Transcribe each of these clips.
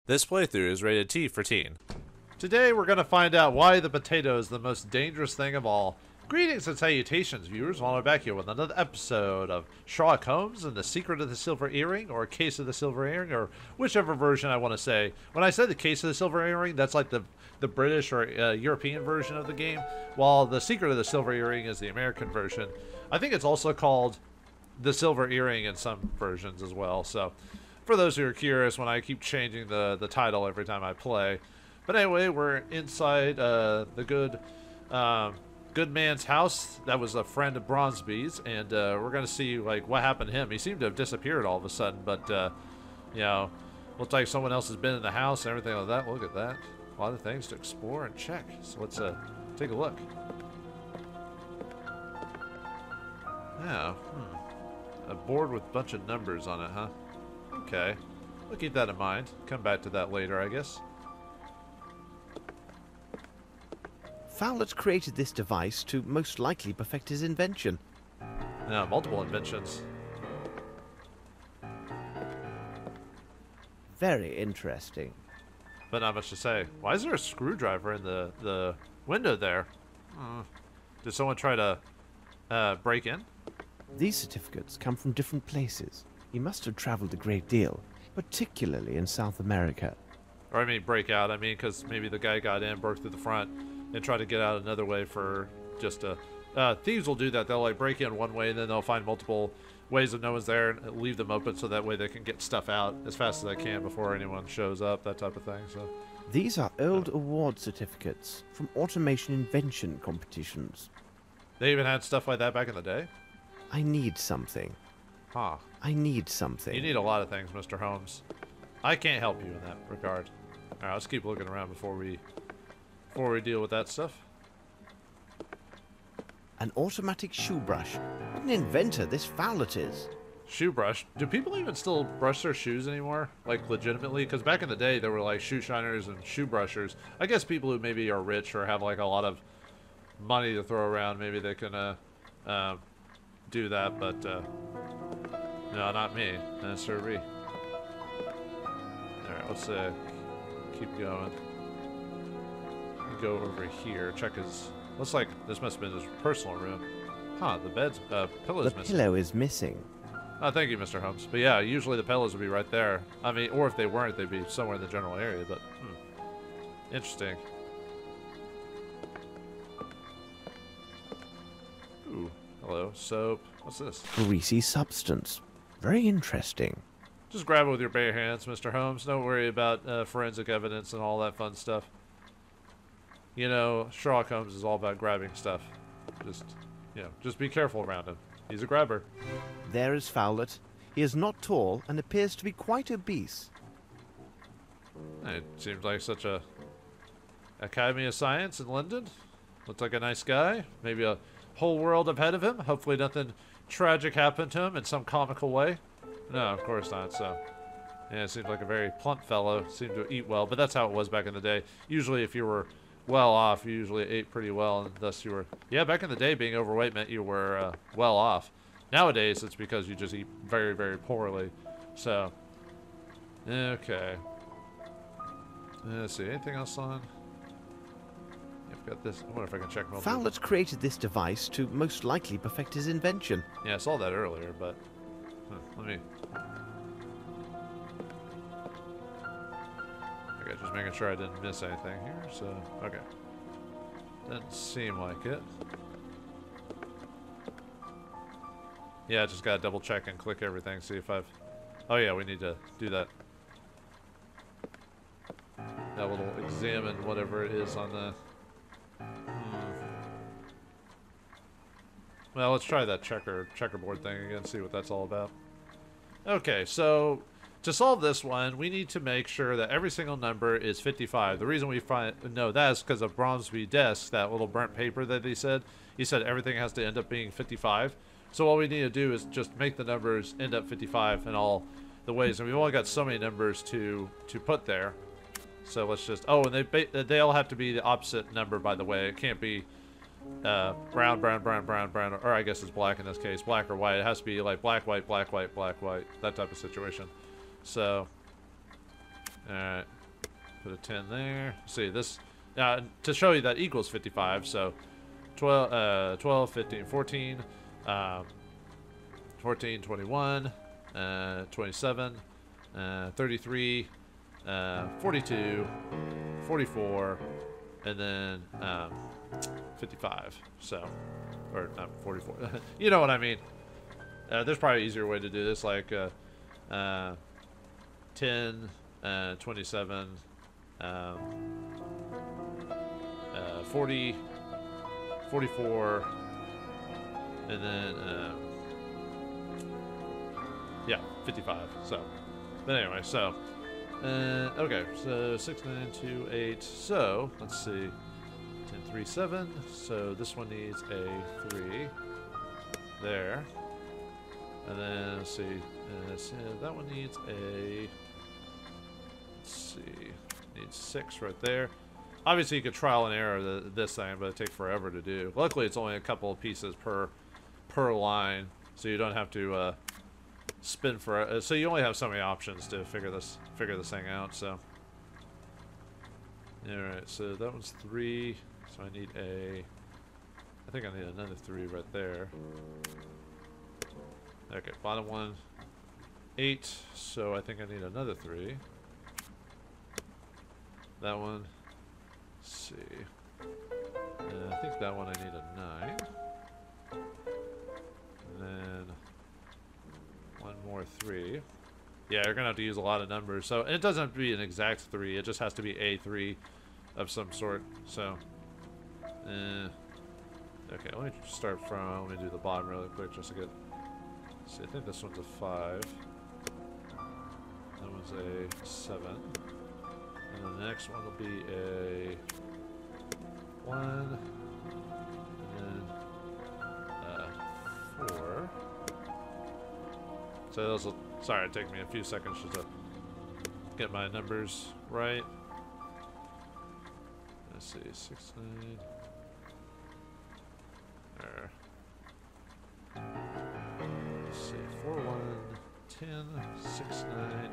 This playthrough is rated T for teen. Today we're going to find out why the potato is the most dangerous thing of all. Greetings and salutations, viewers. While we're back here with another episode of Sherlock Holmes and the Secret of the Silver Earring, or Case of the Silver Earring, or whichever version I want to say. When I say the Case of the Silver Earring, that's like the British or European version of the game, while the Secret of the Silver Earring is the American version. I think it's also called the Silver Earring in some versions as well, so for those who are curious, when I keep changing the title every time I play. But anyway, we're inside the good man's house. That was a friend of Bronsby's, and we're gonna see like what happened to him. He seemed to have disappeared all of a sudden, but you know, looks like someone else has been in the house and everything like that. Look at that, a lot of things to explore and check. So let's take a look. Yeah, a board with a bunch of numbers on it, huh? Okay, we'll keep that in mind. Come back to that later, I guess. Fowlett created this device to most likely perfect his invention. Yeah, multiple inventions. Very interesting. But not much to say. Why is there a screwdriver in the window there? Did someone try to break in? These certificates come from different places. He must have traveled a great deal, particularly in South America. Or I mean break out. I mean because maybe the guy got in, broke through the front, and tried to get out another way for just a... thieves will do that. They'll like break in one way and then they'll find multiple ways if no one's there and leave them open so that way they can get stuff out as fast as they can before anyone shows up, that type of thing. So these are old award certificates from automation invention competitions. They even had stuff like that back in the day? I need something. Huh. I need something. You need a lot of things, Mr. Holmes. I can't help you in that regard. Alright, let's keep looking around before we deal with that stuff. An automatic shoe brush. What an inventor this Fowlett is. Shoe brush? Do people even still brush their shoes anymore? Like, legitimately? Because back in the day, there were, like, shoe shiners and shoe brushers. I guess people who maybe are rich or have, like, a lot of money to throw around, maybe they can, do that, but, no, not me. Sirree. Alright, let's, keep going. Go over here, check his... Looks like this must have been his personal room. Huh, the bed's, pillow's missing. The pillow is missing. Oh, thank you, Mr. Holmes. But yeah, usually the pillows would be right there. I mean, or if they weren't, they'd be somewhere in the general area, but, interesting. Ooh, hello, soap. What's this? Greasy substance. Very interesting. Just grab it with your bare hands, Mr. Holmes. Don't worry about forensic evidence and all that fun stuff. You know, Sherlock Holmes is all about grabbing stuff. Just, you know, just be careful around him. He's a grabber. There is Fowlett. He is not tall and appears to be quite obese. It seems like such a Academy of Science in London. Looks like a nice guy. Maybe a whole world ahead of him. Hopefully nothing tragic happened to him in some comical way. No, of course not, so... Yeah, it seems like a very plump fellow. Seemed to eat well, but that's how it was back in the day. Usually if you were well off, you usually ate pretty well, and thus you were... Yeah, back in the day, being overweight meant you were well off. Nowadays, it's because you just eat very, very poorly. So, okay. Let's see, anything else on? I've got this. I wonder if I can check multiple. Fowlett created this device to most likely perfect his invention. Yeah, I saw that earlier, but... let me... Okay, just making sure I didn't miss anything here, so... Okay. Doesn't seem like it. Yeah, I just gotta double check and click everything, see if I've... Oh yeah, we need to do that. That little examine whatever it is on the... Well, let's try that checkerboard thing again, see what that's all about. Okay, so to solve this one, we need to make sure that every single number is 55. The reason we know that is because of Bronsby's desk, that little burnt paper that he said everything has to end up being 55. So all we need to do is just make the numbers end up 55 in all the ways. And we've only got so many numbers to put there. So let's just... Oh, and they all have to be the opposite number, by the way. It can't be brown, or I guess it's black in this case, black or white. It has to be like black, white, that type of situation. So, alright, Put a 10 there. See, this... to show you that equals 55, so 12, 15, 14, 14, 21, 27, 33, 42, 44, and then 55. So, or not 44. You know what I mean. There's probably an easier way to do this, like 10, 27, 40, 44, and then yeah, 55. So, but anyway, so okay, so 6, 9, 2, 8. So let's see, 10, 3, 7. So this one needs a 3 there, and then let's see, that one needs a, let's see, needs 6 right there. Obviously, you could trial and error this thing, but it takes forever to do. Luckily, it's only a couple of pieces per line, so you don't have to spin for. So you only have so many options to figure this thing out. So, all right. So that one's 3. So I need a. I think I need another 3 right there. Okay, bottom one, 8. So I think I need another 3. That one. Let's see. I think that one I need a 9. And then one more 3. Yeah, you're gonna have to use a lot of numbers. So it doesn't have to be an exact 3. It just has to be a 3 of some sort. So, okay. Let me start from. Let me do the bottom really quick just to get. Let's see, I think this one's a 5. That one's a 7. And then the next one will be a 1, and then 4. So those will, sorry, it take me a few seconds just to get my numbers right. Let's see, 6, 9. There. Let's see, 4, 1, 10, 6, 9,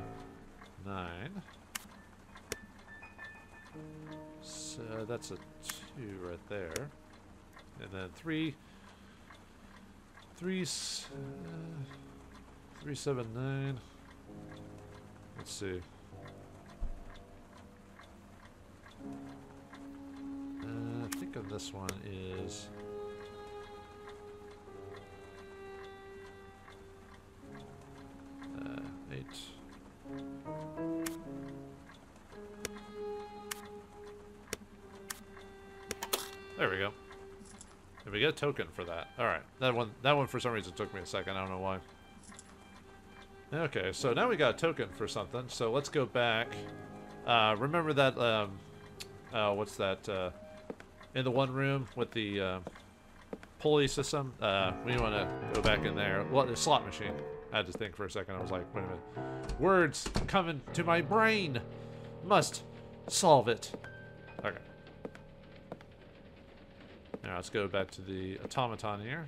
9. So that's a 2 right there, and then 3, 3, 3, 7, 9. Let's see. I think of this one is. There we go. And we get a token for that. Alright. That one for some reason took me a second. I don't know why. Okay, so now we got a token for something. So let's go back. Remember that, what's that, in the one room with the pulley system? We want to go back in there. Well, the slot machine. I had to think for a second. I was like, wait a minute. Words coming to my brain. Must solve it. Okay. Now let's go back to the automaton here.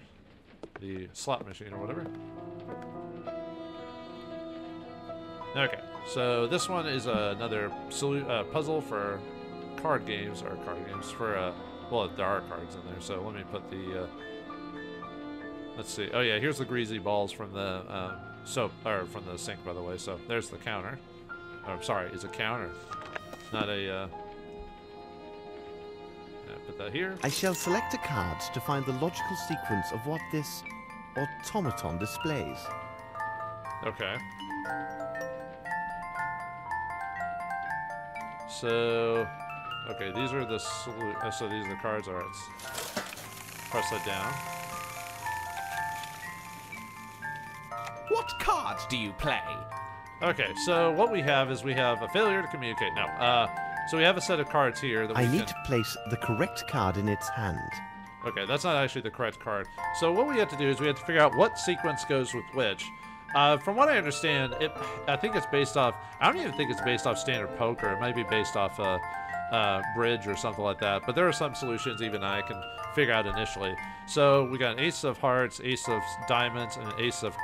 The slot machine or whatever. Okay, so this one is another puzzle for card games, for, well, there are cards in there, so let me put the, let's see. Oh yeah, here's the greasy balls from the soap, or from the sink, by the way, so there's the counter. Oh, I'm sorry, it's a counter, not a, put that here. I shall select a card to find the logical sequence of what this automaton displays. Okay. So, okay, these are the so these are the cards. Alright, press that down. What cards do you play? Okay, so what we have is we have a failure to communicate. No, so we have a set of cards here that I need to place the correct card in its hand. Okay, that's not actually the correct card. So what we have to do is we have to figure out what sequence goes with which. From what I understand, I think it's based off. I don't even think it's based off standard poker. It might be based off bridge or something like that. But there are some solutions even I can figure out initially. So we got an ace of hearts, ace of diamonds, and an ace of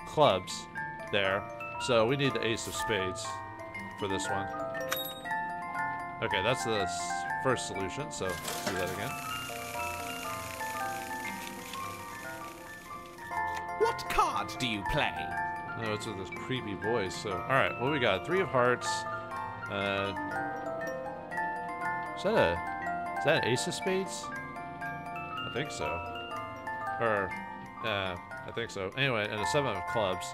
clubs there. So we need the ace of spades for this one. Okay, that's the first solution, so let's do that again. What card do you play? No, it's with this creepy voice. So, all right, what we got? 3 of hearts. Is that an ace of spades? I think so. Or, I think so. Anyway, and a 7 of clubs.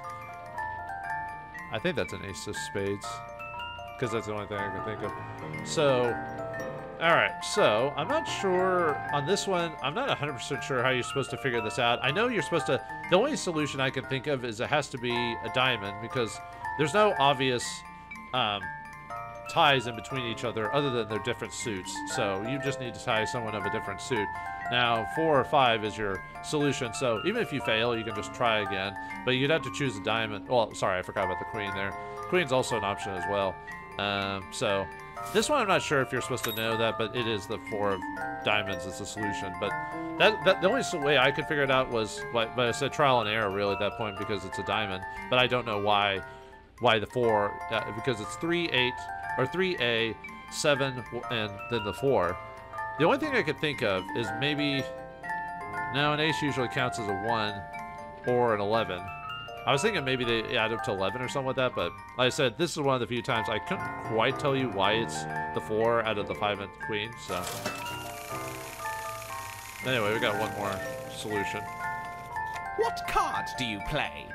I think that's an ace of spades, because that's the only thing I can think of. So, all right. So I'm not sure on this one. I'm not 100% sure how you're supposed to figure this out. I know you're supposed to. The only solution I can think of is it has to be a diamond, because there's no obvious ties in between each other other than their different suits. So you just need to tie someone of a different suit. Now 4 or 5 is your solution. So even if you fail, you can just try again. But you'd have to choose a diamond. Well, sorry, I forgot about the queen there. Queen's also an option as well. So this one I'm not sure if you're supposed to know that, but it is the 4 of diamonds is the solution. But that the only way I could figure it out was, but I said trial and error really at that point, because it's a diamond. But I don't know why the 4, because it's 3, 8, or 3A, 7, and then the 4. The only thing I could think of is maybe, no, an ace usually counts as a 1 or an 11. I was thinking maybe they add up to 11 or something like that, but like I said, this is one of the few times I couldn't quite tell you why it's the 4 out of the 5 and queen, so. Anyway, we got one more solution. What card do you play?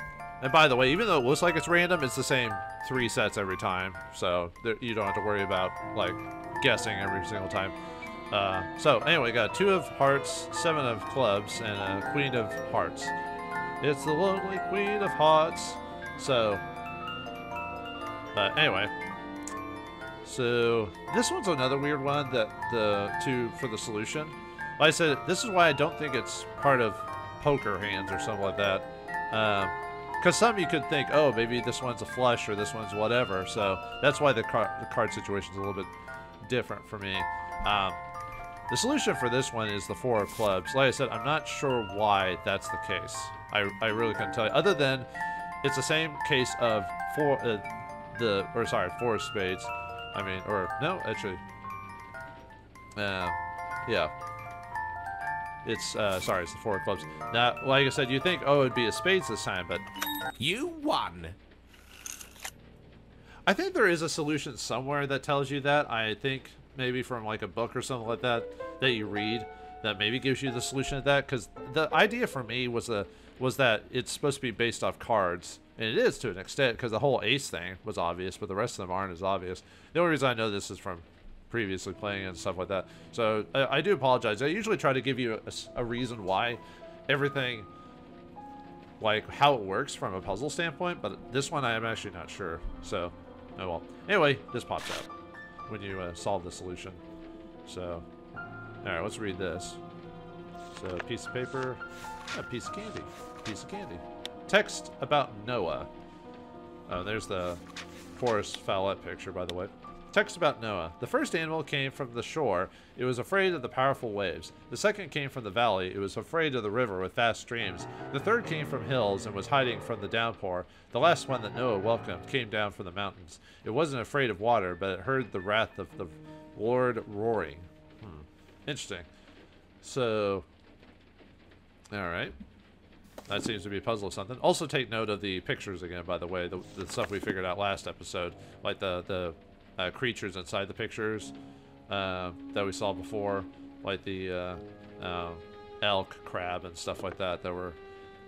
And by the way, even though it looks like it's random, it's the same 3 sets every time, so you don't have to worry about, like, guessing every single time. So anyway, we got 2 of hearts, 7 of clubs, and a queen of hearts. It's the lonely queen of hearts. So, anyway. So, this one's another weird one that for the solution. Like I said, this is why I don't think it's part of poker hands or something like that. Because some you could think, oh, maybe this one's a flush or this one's whatever. So, that's why the card situation is a little bit different for me. The solution for this one is the 4 of clubs. Like I said, I'm not sure why that's the case. I really couldn't tell you. Other than it's the same case of 4 of spades. I mean, or no, actually, yeah. It's sorry, it's the 4 of clubs. Now, like I said, you think, oh, it'd be a spades this time, but You won. I think there is a solution somewhere that tells you that. I think maybe from like a book or something like that you read that maybe gives you the solution to that, because the idea for me was that it's supposed to be based off cards, and it is to an extent, because the whole ace thing was obvious, but the rest of them aren't as obvious. The only reason I know this is from previously playing and stuff like that. So I do apologize. I usually try to give you a reason why everything, like how it works from a puzzle standpoint, but this one I am actually not sure. So, oh well. Anyway, this pops out when you solve the solution. So, alright, let's read this. So, piece of paper, a piece of candy. Piece of candy. Text about Noah. Oh, there's the Forrest Fowlette picture, by the way. Text about Noah. The first animal came from the shore. It was afraid of the powerful waves. The second came from the valley. It was afraid of the river with fast streams. The third came from hills and was hiding from the downpour. The last one that Noah welcomed came down from the mountains. It wasn't afraid of water, but it heard the wrath of the Lord roaring. Interesting. So, alright. That seems to be a puzzle or something. Also take note of the pictures again, by the way. The stuff we figured out last episode. Like the creatures inside the pictures that we saw before. Like the elk, crab, and stuff like that were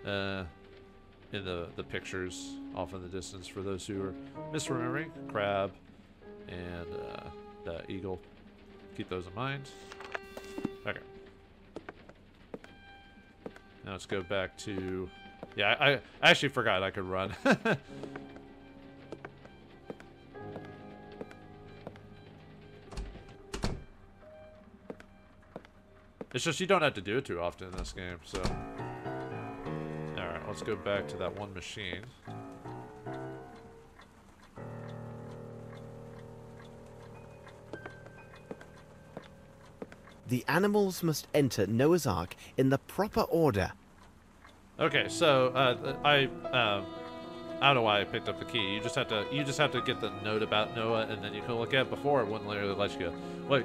in the pictures off in the distance for those who are misremembering. Crab and the eagle. Keep those in mind. Okay. Now let's go back to... Yeah, I actually forgot I could run. It's just you don't have to do it too often in this game, so... Alright, let's go back to that one machine. The animals must enter Noah's Ark in the proper order. Okay, so I don't know why I picked up the key. You just have to get the note about Noah, and then you can look at it. Before it wouldn't literally let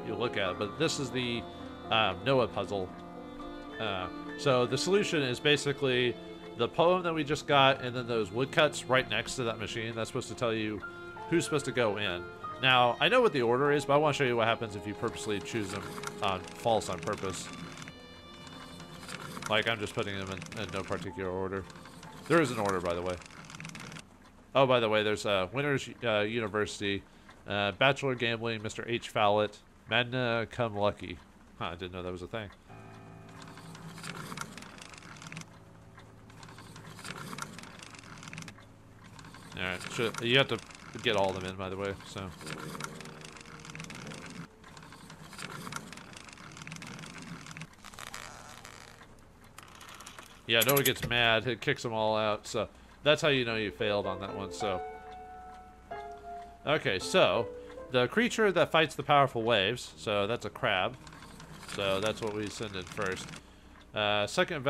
you look at it. But this is the Noah puzzle. So the solution is basically the poem that we just got, and then those woodcuts right next to that machine. That's supposed to tell you who's supposed to go in. Now, I know what the order is, but I want to show you what happens if you purposely choose them on false on purpose. Like, I'm just putting them in no particular order. There is an order, by the way. Oh, by the way, there's Winners University, Bachelor Gambling, Mr. H. Fowlett, Magna Cum Lucky. Huh, I didn't know that was a thing. Alright, you have to get all of them in, by the way, so. Yeah, Noah gets mad, it kicks them all out, so that's how you know you failed on that one, so. Okay, so, the creature that fights the powerful waves, so that's a crab, so that's what we send in first. Second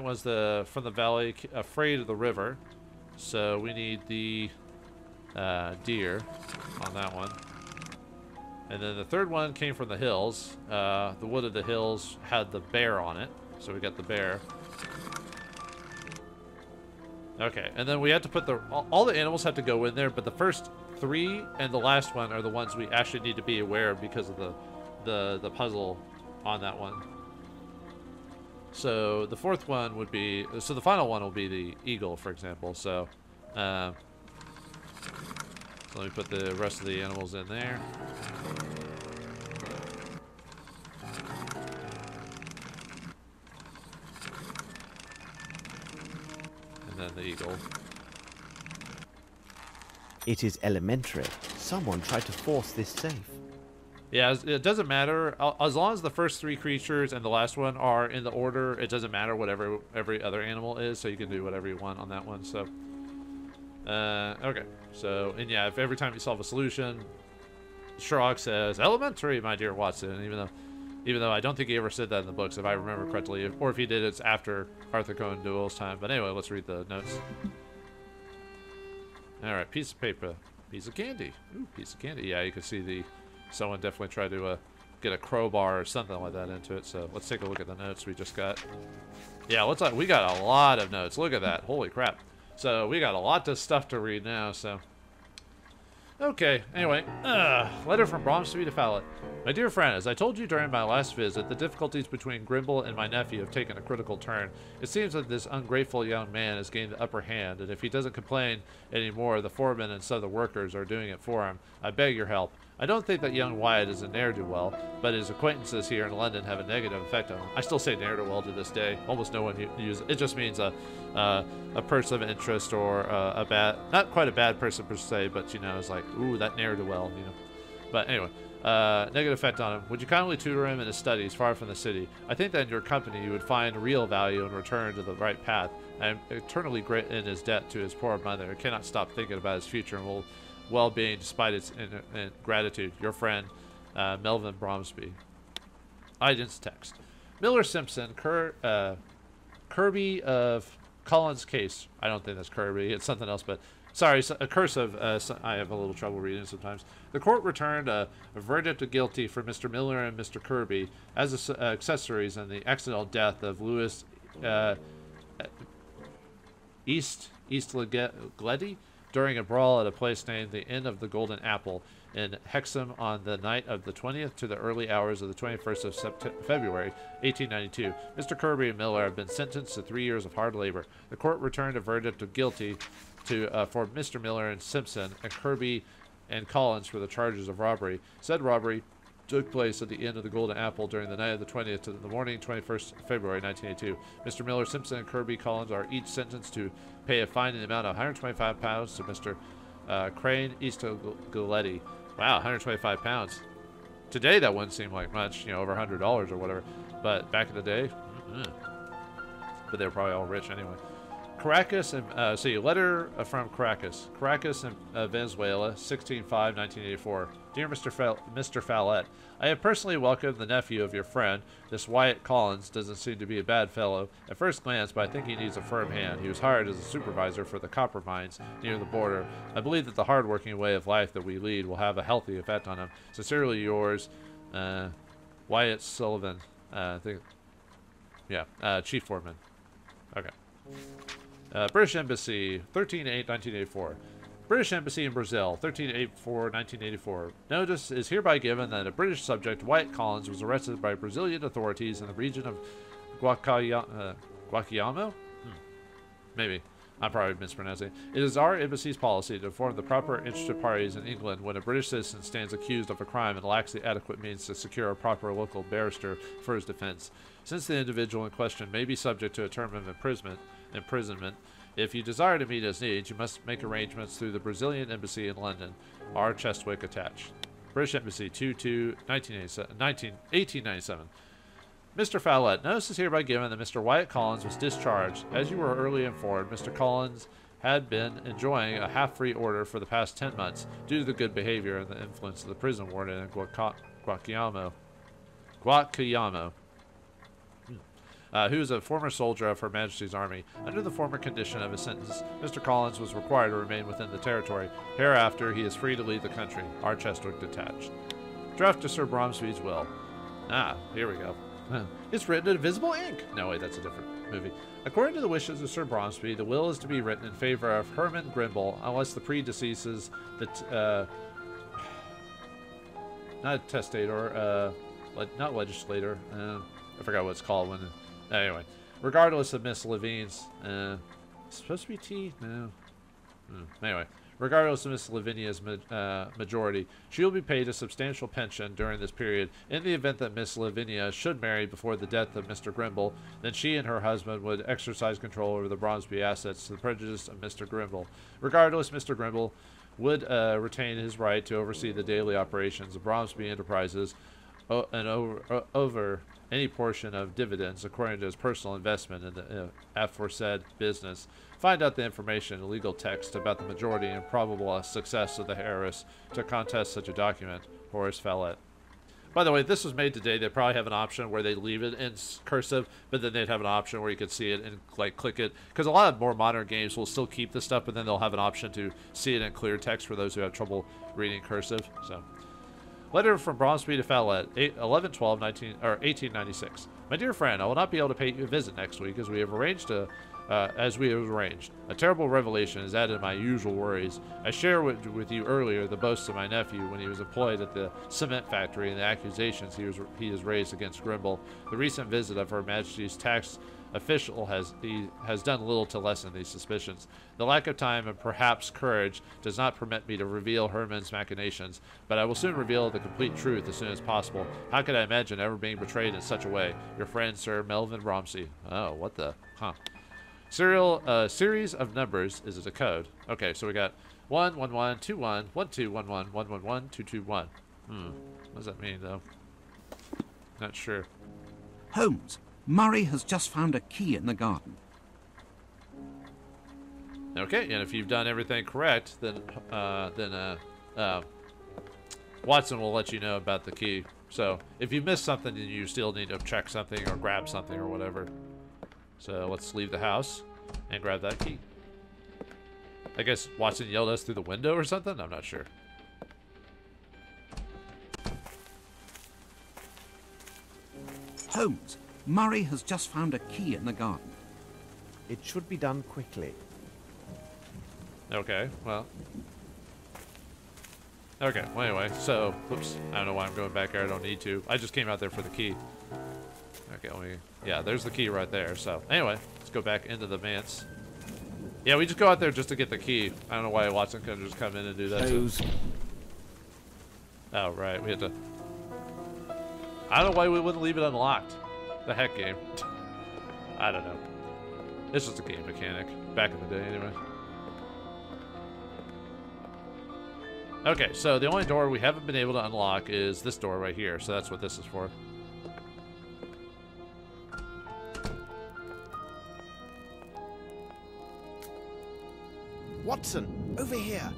was from the valley, afraid of the river, so we need the deer on that one. And then the third one came from the hills. The wood of the hills had the bear on it, so we got the bear. Okay, and then we had to put all the animals have to go in there, but the first three and the last one are the ones we actually need to be aware of because of the puzzle on that one. So the fourth one would be, so the final one will be the eagle, for example. So, so let me put the rest of the animals in there. And then the eagle. It is elementary. Someone tried to force this safe. Yeah, it doesn't matter. As long as the first three creatures and the last one are in the order, it doesn't matter whatever every other animal is, so you can do whatever you want on that one. So, okay. So, and yeah, if every time you solve a solution, Sherlock says, "Elementary, my dear Watson," even though I don't think he ever said that in the books, if I remember correctly, or if he did, it's after Arthur Conan Doyle's time. But anyway, let's read the notes. All right, piece of paper, piece of candy. Ooh, piece of candy. Yeah, you can see someone definitely tried to get a crowbar or something like that into it. So let's take a look at the notes we just got. Yeah, we got a lot of notes. Look at that. Holy crap. So we got a lot of stuff to read now, so. Okay, anyway, letter from Bromsby to Fowlett. My dear friend, as I told you during my last visit, the difficulties between Grimble and my nephew have taken a critical turn. It seems that this ungrateful young man has gained the upper hand, and if he doesn't complain anymore, the foreman and some of the workers are doing it for him. I beg your help. I don't think that young Wyatt is a ne'er-do-well, but his acquaintances here in London have a negative effect on him. I still say ne'er-do-well to this day. Almost no one uses it. It just means a person of interest or a bad, not quite a bad person per se, but, you know, it's like, ooh, that ne'er-do-well, you know. But anyway, negative effect on him. Would you kindly tutor him in his studies far from the city? I think that in your company you would find real value and return to the right path. I am eternally in his debt to his poor mother. I cannot stop thinking about his future and well-being despite its gratitude. Your friend, Melvin Bromsby. Ident's text. Miller Simpson, Kirby of Collins case. I don't think that's Kirby. It's something else, but sorry, a curse of. I have a little trouble reading sometimes. The court returned a verdict of guilty for Mr. Miller and Mr. Kirby as accessories in the accidental death of Louis Eastlegety during a brawl at a place named the Inn of the Golden Apple in Hexham on the night of the 20th to the early hours of the 21st of February, 1892. Mr. Kirby and Miller have been sentenced to 3 years of hard labor. The court returned a verdict of guilty for Mr. Miller and Simpson and Kirby and Collins for the charges of robbery. Said robbery took place at the Inn of the Golden Apple during the night of the 20th to the morning 21st February 1982. Mr. Miller, Simpson, and Kirby Collins are each sentenced to pay a fine in the amount of £125 to Mr. Crane Eastlegety. Wow, £125. Today that wouldn't seem like much, you know, over $100 or whatever. But back in the day, but they were probably all rich anyway. Caracas and see letter from Caracas in Venezuela, 16/5/1984. Dear Mr. Fowlett, I have personally welcomed the nephew of your friend. This Wyatt Collins doesn't seem to be a bad fellow at first glance, but I think he needs a firm hand. He was hired as a supervisor for the copper mines near the border. I believe that the hard-working way of life that we lead will have a healthy effect on him. Sincerely yours, Wyatt Sullivan. Chief Foreman. Okay. British Embassy, 13/8/1984. British Embassy in Brazil, 13/8/1984. Notice is hereby given that a British subject, Wyatt Collins, was arrested by Brazilian authorities in the region of Guacayamo? Maybe. I'm probably mispronouncing. It is our embassy's policy to inform the proper interested parties in England when a British citizen stands accused of a crime and lacks the adequate means to secure a proper local barrister for his defense. Since the individual in question may be subject to a term of imprisonment, if you desire to meet his needs, you must make arrangements through the Brazilian Embassy in London. R. Chestwick attached. British Embassy, 1897. Mr. Fowlett, notice is hereby given that Mr. Wyatt Collins was discharged. As you were early informed, Mr. Collins had been enjoying a half-free order for the past 10 months due to the good behavior and the influence of the prison warden in Guacayamo. Who is a former soldier of Her Majesty's Army. Under the former condition of his sentence, Mr. Collins was required to remain within the territory. Hereafter, he is free to leave the country. R. Chestwick detached. Draft to Sir Bromsby's will. Here we go. It's written in invisible ink. No, wait, that's a different movie. According to the wishes of Sir Bromsby, the will is to be written in favor of Herman Grimble, unless the predeceases not testator, not legislator. I forgot what it's called when. Anyway, regardless of Miss Levine's, supposed to be T? No. Anyway, regardless of Miss Lavinia's majority, she will be paid a substantial pension during this period. In the event that Miss Lavinia should marry before the death of Mr. Grimble, then she and her husband would exercise control over the Bromsby assets to the prejudice of Mr. Grimble. Regardless, Mr. Grimble would retain his right to oversee the daily operations of Bromsby Enterprises and over any portion of dividends according to his personal investment in the aforesaid business. Find out the information in legal text about the majority and probable success of the heiress to contest such a document. Horace Fowlett. By the way, if this was made today, they'd probably have an option where they leave it in cursive, but then they'd have an option where you could see it and like click it. Because a lot of more modern games will still keep this stuff, but then they'll have an option to see it in clear text for those who have trouble reading cursive. So, letter from Bromsby to Fowlett, 11/12/1896. My dear friend, I will not be able to pay you a visit next week as we have arranged. A terrible revelation has added to my usual worries. I shared with you earlier the boasts of my nephew when he was employed at the cement factory and the accusations he has raised against Grimble. The recent visit of Her Majesty's tax official has done little to lessen these suspicions. The lack of time and perhaps courage does not permit me to reveal Herman's machinations, but I will soon reveal the complete truth as soon as possible. How could I imagine ever being betrayed in such a way? Your friend, Sir Melvin Bromsby. Oh, what the? Huh. Series of numbers. Is it a code? Okay, so we got 11121 1211 111 221. What does that mean, though? Not sure. Holmes, Murray has just found a key in the garden. Okay, and if you've done everything correct, then Watson will let you know about the key. So if you missed something, then you still need to check something or grab something or whatever. So let's leave the house and grab that key. I guess Watson yelled at us through the window or something? I'm not sure. Holmes, Murray has just found a key in the garden. It should be done quickly. Okay, well. Okay, well anyway, so, whoops, I don't know why I'm going back there, I don't need to. I just came out there for the key. Okay, yeah, there's the key right there, so. Anyway, let's go back into the manse. Yeah, we just go out there just to get the key. I don't know why Watson couldn't just come in and do that. Close. Oh, right, we had to. I don't know why we wouldn't leave it unlocked. The heck game. I don't know. It's just a game mechanic. Back in the day, anyway. Okay, so the only door we haven't been able to unlock is this door right here, so that's what this is for. Watson, over here!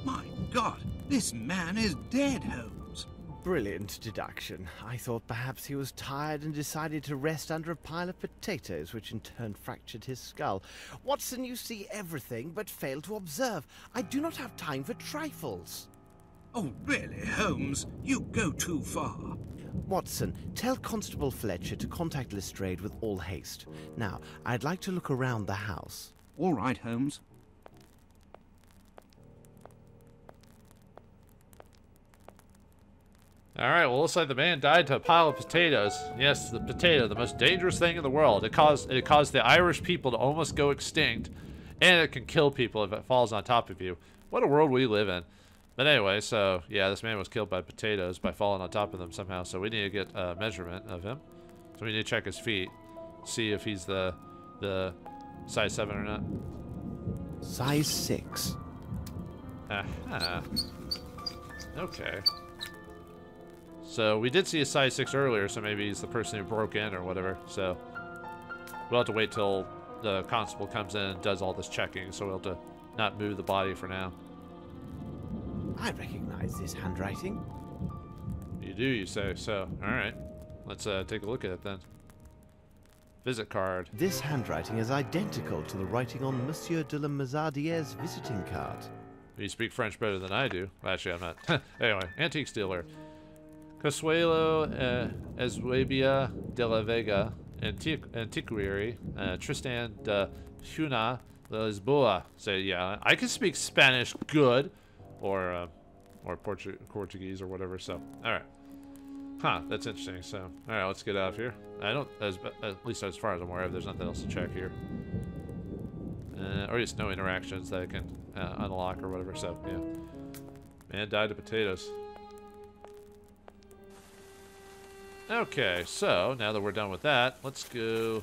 My God, this man is dead, Holmes. Brilliant deduction. I thought perhaps he was tired and decided to rest under a pile of potatoes, which in turn fractured his skull. Watson, you see everything, but fail to observe. I do not have time for trifles. Oh, really, Holmes? You go too far. Watson, tell Constable Fletcher to contact Lestrade with all haste. Now, I'd like to look around the house. All right, Holmes. Alright, well, looks like the man died to a pile of potatoes. Yes, the potato, the most dangerous thing in the world. It caused the Irish people to almost go extinct, and it can kill people if it falls on top of you. What a world we live in. But anyway, so, yeah, this man was killed by potatoes by falling on top of them somehow, so we need to get a measurement of him. So we need to check his feet, see if he's the size 7 or not. Size 6. Aha. Okay. So we did see a size 6 earlier, so maybe he's the person who broke in or whatever. So we'll have to wait till the constable comes in and does all this checking, so we'll have to not move the body for now. I recognize this handwriting. You do, you say. So, alright. Let's take a look at it then. Visit card. This handwriting is identical to the writing on Monsieur de la Mazardier's visiting card. You speak French better than I do. Well, actually, I'm not. Anyway, antique dealer. Consuelo Eswabia de la Vega, Antiquary, Tristan de Huna de Lisboa. So, yeah, I can speak Spanish good, or Portuguese or whatever, so, alright. Huh, that's interesting, so, alright, let's get out of here. I don't, at least as far as I'm aware of, there's nothing else to check here. Or just no interactions that I can unlock or whatever, so, yeah. Man died of potatoes. Okay, so, now that we're done with that, let's go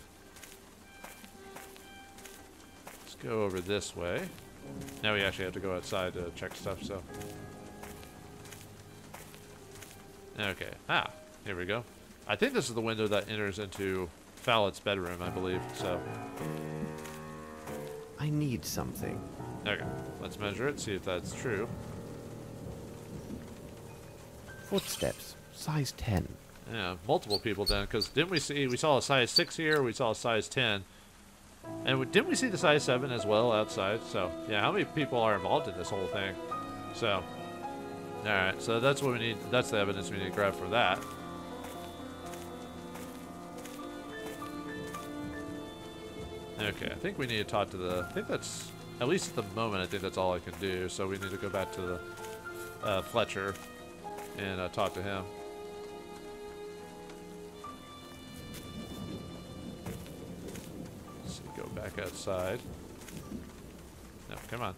over this way. Now we actually have to go outside to check stuff, so. Okay. Ah, here we go. I think this is the window that enters into Fowlett's bedroom, I believe, so. I need something. Okay, let's measure it, see if that's true. Footsteps, size 10. Yeah, multiple people then, because didn't we saw a size 6 here, we saw a size 10. And didn't we see the size 7 as well outside? So, yeah, how many people are involved in this whole thing? So, alright, so that's what we need, that's the evidence we need to grab for that. Okay, I think we need to talk to the, I think that's, at least at the moment, I think that's all I can do. So we need to go back to the Fletcher and talk to him. Back outside. No, come on.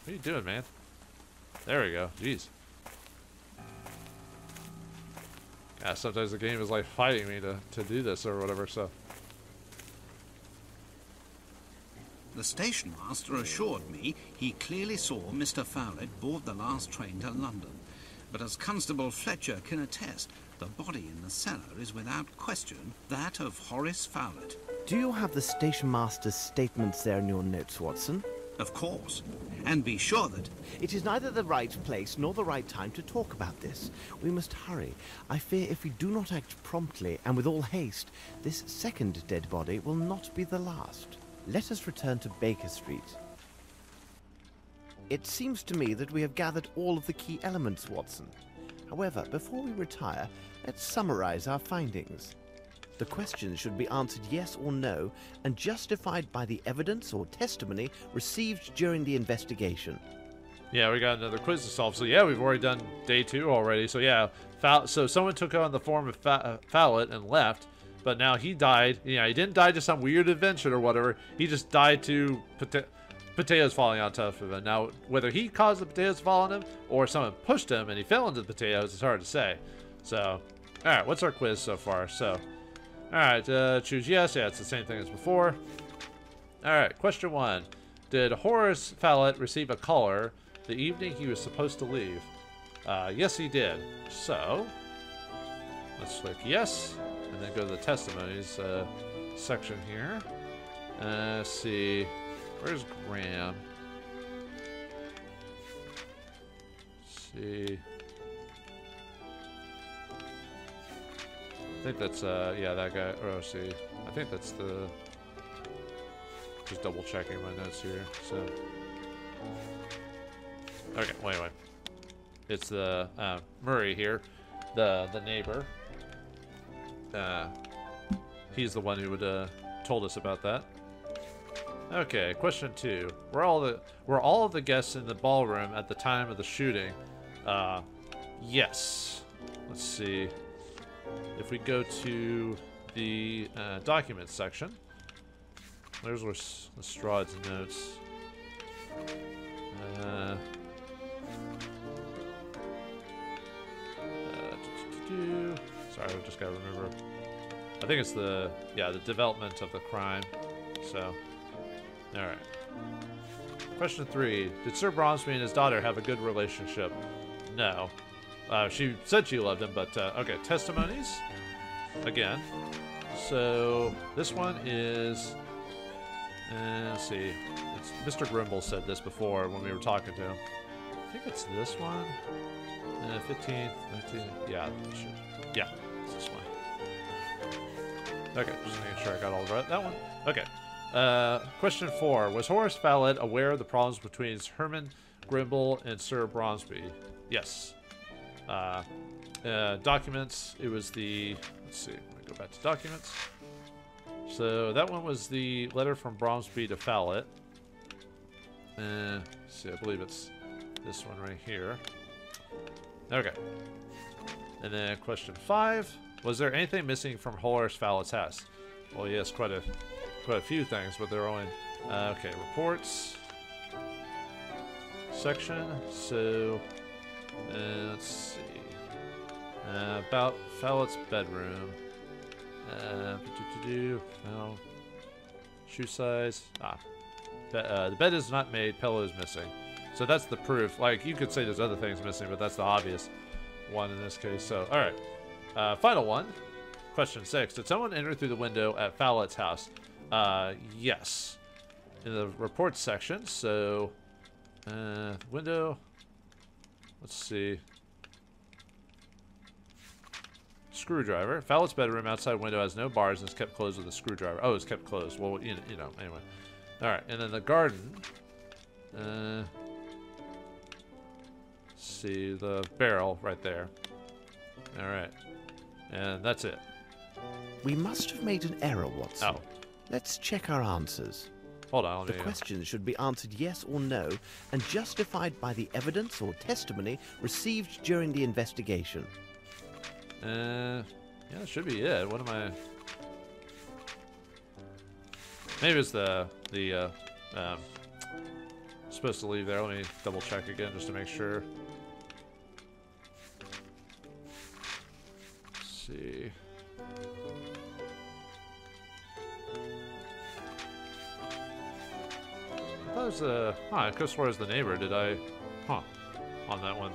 What are you doing, man? There we go. Jeez. Yeah, sometimes the game is like fighting me to do this or whatever, so. The station master assured me he clearly saw Mr. Fowlett board the last train to London. But as Constable Fletcher can attest, the body in the cellar is without question that of Horace Fowlett. Do you have the station master's statements there in your notes, Watson? Of course. And be sure that... It is neither the right place nor the right time to talk about this. We must hurry. I fear if we do not act promptly and with all haste, this second dead body will not be the last. Let us return to Baker Street. It seems to me that we have gathered all of the key elements, Watson. However, before we retire, let's summarize our findings. The questions should be answered yes or no, and justified by the evidence or testimony received during the investigation. Yeah, we got another quiz to solve. So yeah, we've already done day 2 already. So yeah, so someone took on the form of Fowlett and left, but now he died. Yeah, he didn't die to some weird invention or whatever. He just died to potatoes falling on top of him. Now, whether he caused the potatoes to fall on him or someone pushed him and he fell into the potatoes, it's hard to say. So, all right, what's our quiz so far? So, all right, choose yes. Yeah, it's the same thing as before. All right, question 1. Did Horace Fowlett receive a caller the evening he was supposed to leave? Yes, he did. So, let's click yes, and then go to the testimonies. section here. Let's see. Where's Graham? Let's see. I think that's, yeah, that guy. Oh, see. I think that's the... Just double checking my notes here, so... Okay, wait. It's the, Murray here. The neighbor. He's the one who would, told us about that. Okay, question 2. Were all of the guests in the ballroom at the time of the shooting? Yes. Let's see. If we go to the documents section, there's Lestrade's notes. Sorry, I just gotta remember. I think it's the development of the crime. So, all right. Question 3: Did Sir Bromsby and his daughter have a good relationship? No. She said she loved him, but okay. Testimonies again. So this one is. Let's see. It's Mr. Grimble said this before when we were talking to him. I think it's this one. 15th, 19th. Yeah, yeah, it's this one. Okay, just making sure I got all right. That one. Okay. Question 4: Was Horace Fallett aware of the problems between Herman Grimble and Sir Bromsby? Yes. Documents. It was the. Let's see. Let me go back to documents. So that one was the letter from Bromsby to Fallett. Let's see, I believe it's this one right here. Okay. And then question 5: Was there anything missing from Horace Fallett's house? Well, yes, quite a few things, but they're only okay. Reports section. So let's see about Fallett's bedroom. No. Shoe size. The bed is not made. Pillow is missing. So that's the proof. Like, you could say there's other things missing, but that's the obvious one in this case. So, all right. Final one. Question 6. Did someone enter through the window at Fallett's house? Yes. In the reports section. So, window. Let's see. Screwdriver. Fallett's bedroom outside window has no bars and is kept closed with a screwdriver. Oh, it's kept closed. Well, you know, anyway. All right, and then the garden. Let's see, the barrel right there. All right, and that's it. We must have made an error, Watson. Oh. Let's check our answers. Hold on. The questions should be answered yes or no and justified by the evidence or testimony received during the investigation. Yeah, that should be it. What am I... Maybe it's the supposed to leave there. Let me double check again just to make sure. Let's see. I thought it was I could have sworn it was the neighbor. Did I? On that one.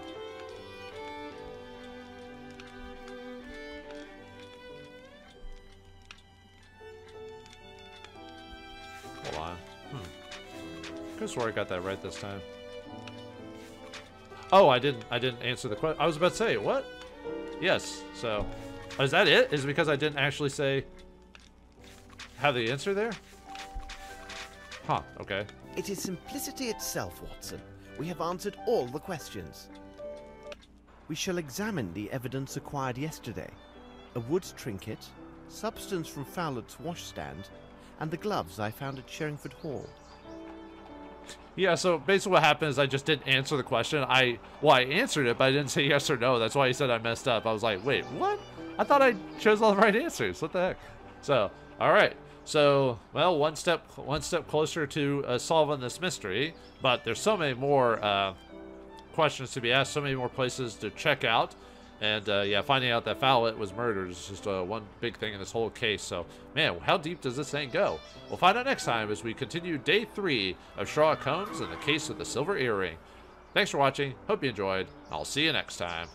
Hold on. Could have swore I got that right this time. Oh, I didn't answer the question. I was about to say, what? Yes. So, is that it? Is it because I didn't actually say have the answer there? Huh, okay. It is simplicity itself, Watson. We have answered all the questions. We shall examine the evidence acquired yesterday. A wood trinket, substance from Fowlett's washstand, and the gloves I found at Sherringford Hall. Yeah, so basically what happened is I just didn't answer the question. I answered it, but I didn't say yes or no. That's why he said I messed up. I was like, wait, what? I thought I chose all the right answers. What the heck? So, all right. So, well, one step closer to solving this mystery. But there's so many more questions to be asked, so many more places to check out. And, yeah, finding out that Fowlett was murdered is just one big thing in this whole case. So, man, how deep does this thing go? We'll find out next time as we continue Day 3 of Sherlock Holmes and the Case of the Silver Earring. Thanks for watching. Hope you enjoyed. I'll see you next time.